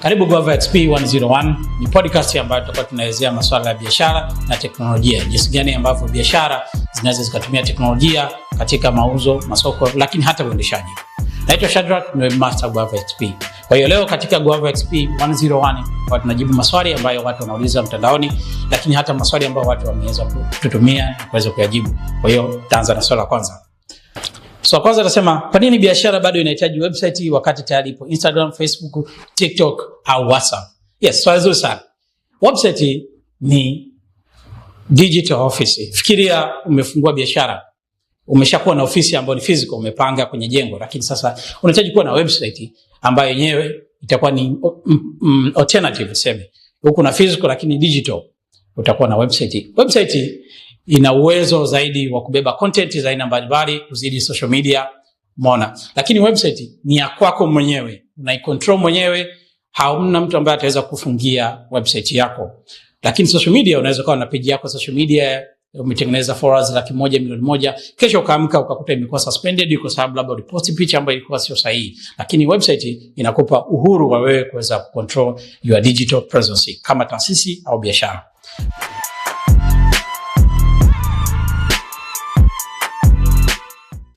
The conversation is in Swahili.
Karibu Guava XP 101, ni podcast ambayo tutakuwa tunaelezea masuala ya biashara na teknolojia. Jinsi gani ambavyo biashara zinaweza zikatumia teknolojia katika mauzo, masoko, lakini hata uendeshaji. Naitwa Shadrack, ni Master Guava XP. Kwa hiyo leo katika Guava XP 101 kwa tunajibu maswali ambayo watu wanauliza mtandaoni, lakini hata maswali ambayo watu wameweza kututumia na kuweza kuyajibu. Kwa hiyo tutaanza na swali la kwanza. So kwanza nasema, kwa nini biashara bado inahitaji website wakati tayari ipo Instagram, Facebook, TikTok au WhatsApp? Yes, swali zuri sana. Website ni digital office. Fikiria umefungua biashara. Umeshakuwa na ofisi ambayo ni physical, umepanga kwenye jengo, lakini sasa unahitaji kuwa na website ambayo yenyewe itakuwa ni alternative sema. Huko na physical lakini digital, utakuwa na website. Website ina uwezo zaidi wa kubeba content za aina mbalimbali kuzidi social media, umeona. Lakini website ni ya kwako mwenyewe, unaicontrol mwenyewe, hauna mtu ambaye ataweza kufungia website yako. Lakini social media unaweza kuwa na page yako social media, umetengeneza followers 100,000, 1,000,000, kesho ukaamka ukakuta imekuwa suspended kwa sababu labda ulipost picha ambayo ilikuwa sio sahihi. Lakini website inakupa uhuru wa wewe kuweza kucontrol your digital presence kama taasisi au biashara.